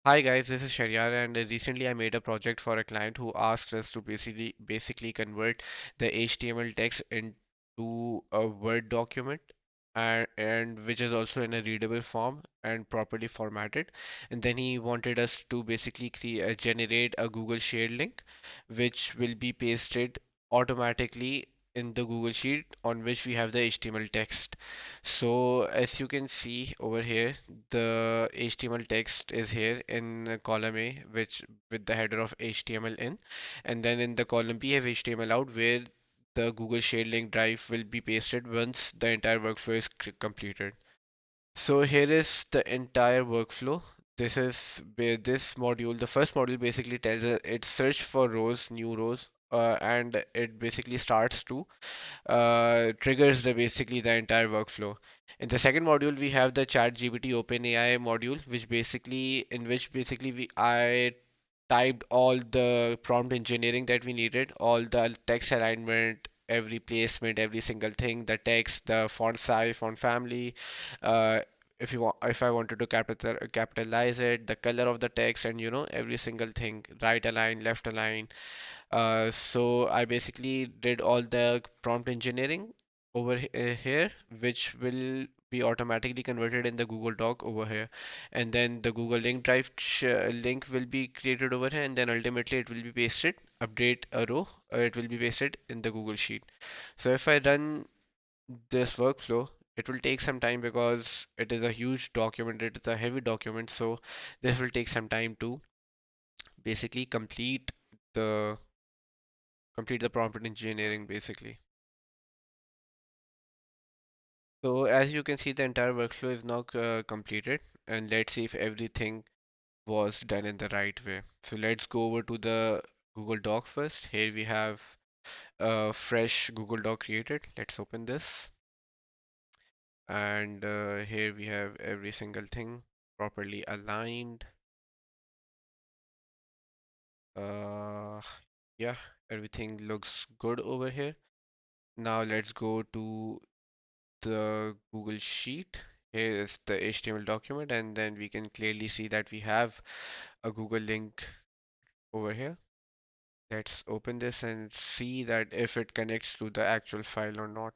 Hi guys, this is Sharyar, and recently I made a project for a client who asked us to basically convert the HTML text into a Word document, and which is also in a readable form and properly formatted. And then he wanted us to basically generate a Google Share link, which will be pasted automatically in the Google Sheet on which we have the HTML text. So as you can see over here, the HTML text is here in column A, which with the header of HTML in, and then in the column B have HTML out, where the Google Share link drive will be pasted once the entire workflow is completed. So here is the entire workflow. This module. The first module basically tells us it search for rows, new rows, and it basically starts to triggers the entire workflow. In the second module, we have the ChatGPT OpenAI module, which basically I typed all the prompt engineering that we needed, all the text alignment, every placement, every single thing, the text, the font size, font family, uh, if I wanted to capitalize it, the color of the text, and every single thing, right align, left align, so I basically did all the prompt engineering here, which will be automatically converted in the Google Doc over here, and then the Google link drive link will be created over here, and then ultimately it will be pasted, update a row, it will be pasted in the Google Sheet. So if I run this workflow, it will take some time because it is a huge document, it is a heavy document, so this will take some time to basically the complete the prompt engineering basically. So as you can see, the entire workflow is now completed, and let's see if everything was done in the right way. So let's go over to the Google Doc first. Here we have a fresh Google Doc created. Let's open this, and here we have every single thing properly aligned. Uh, yeah, everything looks good over here. Now let's go to the Google Sheet. Here is the HTML document, and then we can clearly see that we have a Google link over here. Let's open this and see that if it connects to the actual file or not.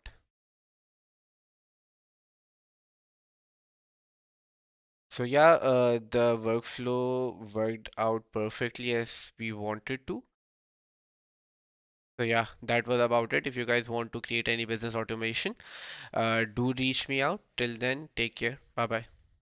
So yeah, the workflow worked out perfectly as we wanted to. So yeah, that was about it. If you guys want to create any business automation, do reach me out. Till then, take care. Bye bye.